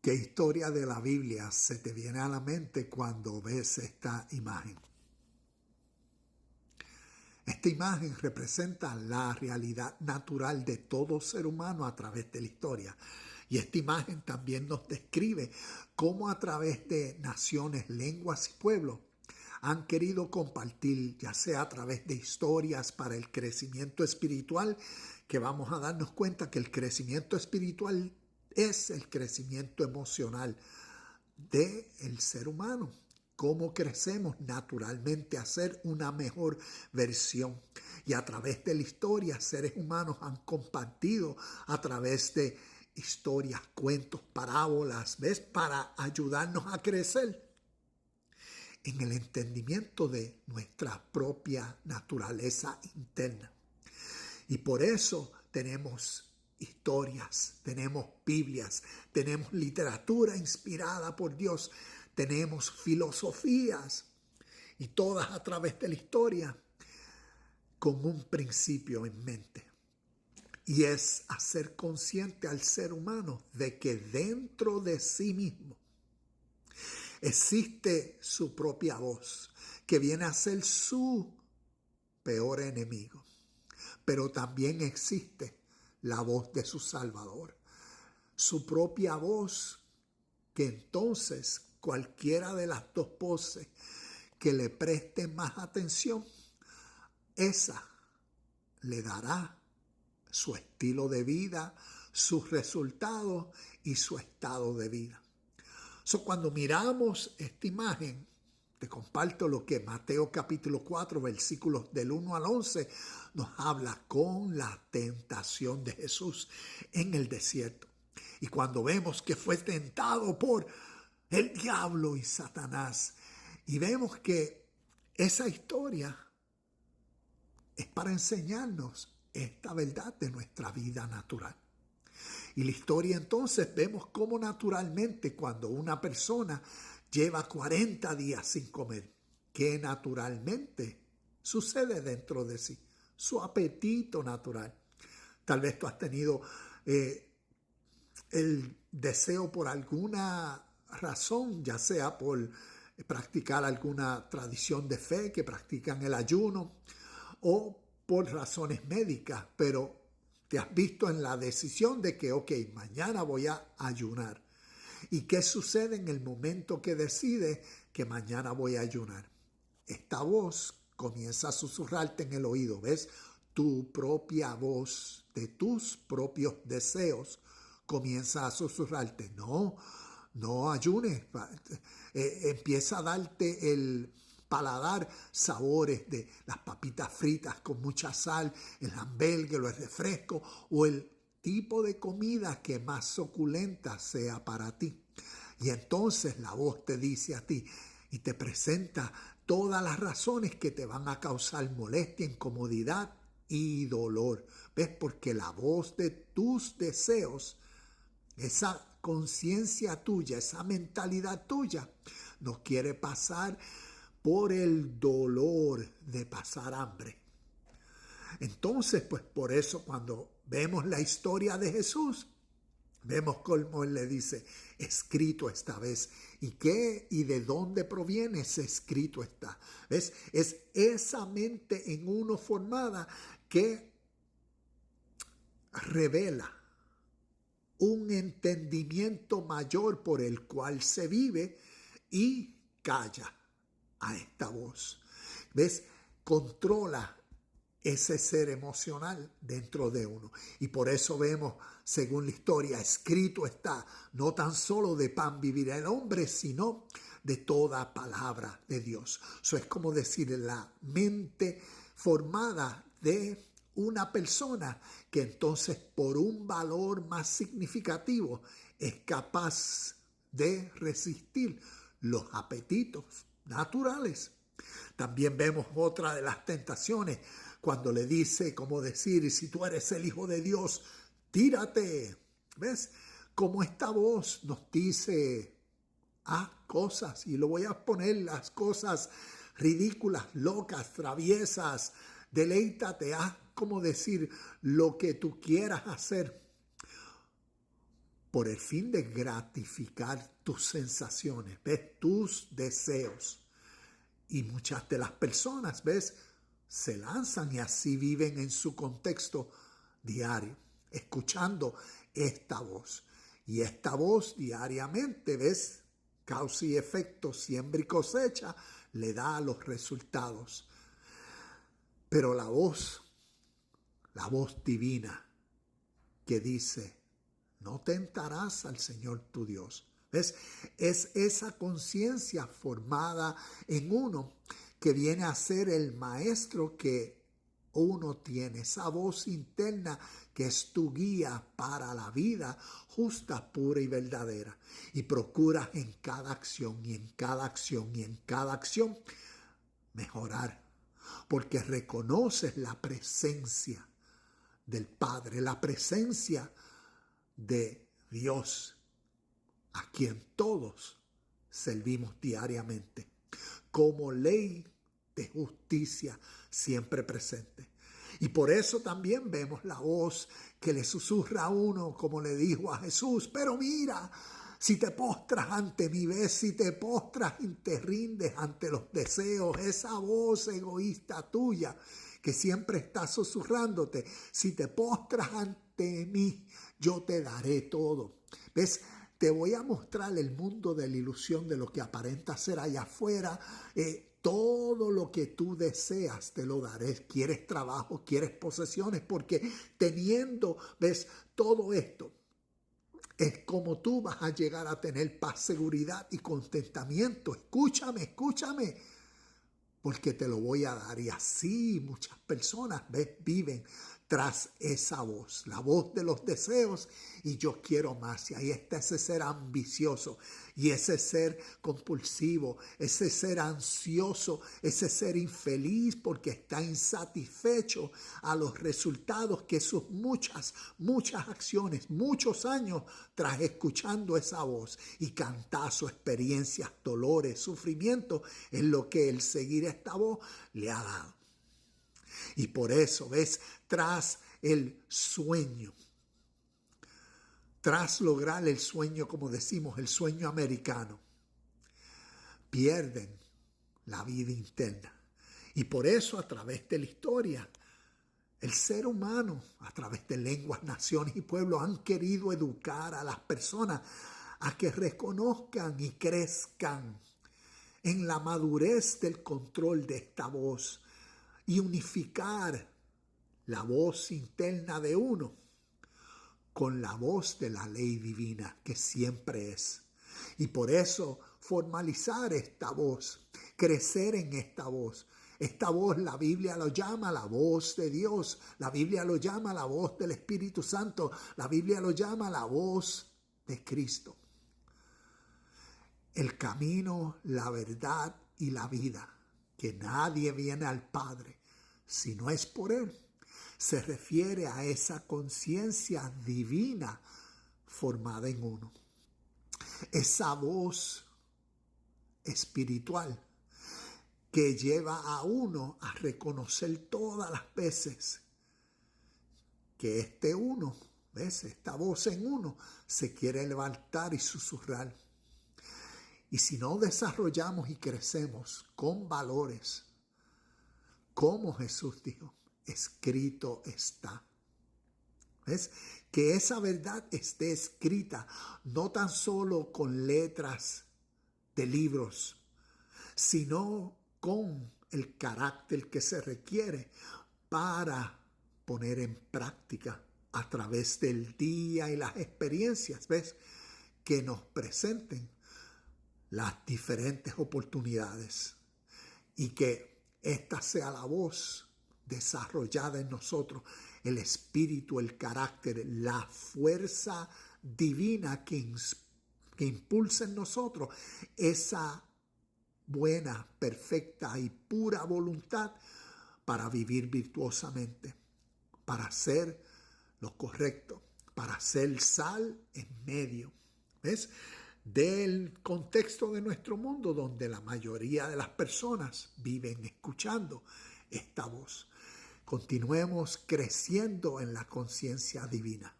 ¿Qué historia de la Biblia se te viene a la mente cuando ves esta imagen? Esta imagen representa la realidad natural de todo ser humano a través de la historia. Y esta imagen también nos describe cómo a través de naciones, lenguas y pueblos han querido compartir, ya sea a través de historias para el crecimiento espiritual, que vamos a darnos cuenta que el crecimiento espiritual es el crecimiento emocional del ser humano. Cómo crecemos naturalmente a ser una mejor versión. Y a través de la historia, seres humanos han compartido a través de historias, cuentos, parábolas, ¿ves? Para ayudarnos a crecer en el entendimiento de nuestra propia naturaleza interna. Y por eso tenemos historias, tenemos Biblias, tenemos literatura inspirada por Dios, tenemos filosofías y todas a través de la historia con un principio en mente. Y es hacer consciente al ser humano de que dentro de sí mismo existe su propia voz, que viene a ser su peor enemigo. Pero también existe la voz de su Salvador, su propia voz, que entonces cualquiera de las dos voces que le preste más atención, esa le dará su estilo de vida, sus resultados y su estado de vida. Cuando miramos esta imagen, te comparto lo que Mateo capítulo 4, versículos del 1 al 11, nos habla con la tentación de Jesús en el desierto. Y cuando vemos que fue tentado por el diablo y Satanás, y vemos que esa historia es para enseñarnos esta verdad de nuestra vida natural. Y la historia entonces vemos cómo naturalmente cuando una persona lleva 40 días sin comer, ¿qué naturalmente sucede dentro de sí? Su apetito natural. Tal vez tú has tenido el deseo por alguna razón, ya sea por practicar alguna tradición de fe, que practican el ayuno, o por razones médicas, pero te has visto en la decisión de que, mañana voy a ayunar. ¿Y qué sucede en el momento que decides que mañana voy a ayunar? Esta voz comienza a susurrarte en el oído, ¿ves? Tu propia voz de tus propios deseos comienza a susurrarte. No ayunes. Empieza a darte el paladar sabores de las papitas fritas con mucha sal, el hamburgues, el refresco o el tipo de comida que más suculenta sea para ti. Y entonces la voz te dice a ti y te presenta todas las razones que te van a causar molestia, incomodidad y dolor. ¿Ves? Porque la voz de tus deseos, esa conciencia tuya, esa mentalidad tuya, no quiere pasar por el dolor de pasar hambre. Entonces, pues por eso cuando vemos la historia de Jesús, vemos cómo él le dice, escrito esta vez. ¿Y qué y de dónde proviene ese escrito está? ¿Ves? Es esa mente en uno formada que revela un entendimiento mayor por el cual se vive y calla a esta voz. ¿Ves? Controla ese ser emocional dentro de uno. Y por eso vemos, según la historia, escrito está, no tan solo de pan vivirá el hombre, sino de toda palabra de Dios. Eso es como decir, la mente formada de una persona que entonces por un valor más significativo es capaz de resistir los apetitos naturales. También vemos otra de las tentaciones cuando le dice, como decir, si tú eres el Hijo de Dios, tírate. ¿Ves? Como esta voz nos dice, cosas, y lo voy a poner las cosas ridículas, locas, traviesas, deleítate, como decir lo que tú quieras hacer. por el fin de gratificar tus sensaciones, ¿ves? Tus deseos. Y muchas de las personas, ¿ves?, se lanzan y así viven en su contexto diario, escuchando esta voz. Y esta voz diariamente, ¿ves?, causa y efecto, siembra y cosecha, le da los resultados. Pero la voz divina que dice, no tentarás al Señor tu Dios. ¿Ves? Es esa conciencia formada en uno que viene a ser el maestro que uno tiene, esa voz interna que es tu guía para la vida justa, pura y verdadera. Y procuras en cada acción y en cada acción y en cada acción mejorar, porque reconoces la presencia del Padre, la presencia de Dios, a quien todos servimos diariamente, como ley de justicia siempre presente. Y por eso también vemos la voz que le susurra a uno, como le dijo a Jesús, pero mira, si te postras ante mí, ves, si te postras y te rindes ante los deseos, esa voz egoísta tuya que siempre está susurrándote, si te postras ante mí, yo te daré todo. ¿Ves? Te voy a mostrar el mundo de la ilusión de lo que aparenta ser allá afuera. Todo lo que tú deseas te lo daré. Quieres trabajo, quieres posesiones, porque teniendo, ves, todo esto, es como tú vas a llegar a tener paz, seguridad y contentamiento. Escúchame, porque te lo voy a dar. Y así muchas personas, ves, viven tras esa voz, la voz de los deseos, y yo quiero más. Y ahí está ese ser ambicioso y ese ser compulsivo, ese ser ansioso, ese ser infeliz porque está insatisfecho a los resultados que sus muchas acciones, muchos años tras escuchando esa voz y cantazos, experiencias, dolores, sufrimiento, es lo que el seguir esta voz le ha dado. Y por eso, ves, tras el sueño, tras lograr el sueño, como decimos, el sueño americano, pierden la vida interna. Y por eso, a través de la historia, el ser humano, a través de lenguas, naciones y pueblos, han querido educar a las personas a que reconozcan y crezcan en la madurez del control de esta voz y unificar la voz interna de uno con la voz de la ley divina que siempre es. Y por eso formalizar esta voz, crecer en esta voz. Esta voz la Biblia lo llama la voz de Dios, la Biblia lo llama la voz del Espíritu Santo, la Biblia lo llama la voz de Cristo. El camino, la verdad y la vida, que nadie viene al Padre si no es por Él, se refiere a esa conciencia divina formada en uno. Esa voz espiritual que lleva a uno a reconocer todas las veces que este uno, ¿ves? Esta voz en uno se quiere levantar y susurrar. Y si no desarrollamos y crecemos con valores, como Jesús dijo, escrito está. ¿Ves? Que esa verdad esté escrita, no tan solo con letras de libros, sino con el carácter que se requiere para poner en práctica a través del día y las experiencias, ¿ves?, que nos presenten las diferentes oportunidades, y que esta sea la voz desarrollada en nosotros, el espíritu, el carácter, la fuerza divina que impulsa en nosotros esa buena, perfecta y pura voluntad para vivir virtuosamente, para hacer lo correcto, para hacer sal en medio, ¿ves?, del contexto de nuestro mundo, donde la mayoría de las personas viven escuchando esta voz. Continuemos creciendo en la conciencia divina.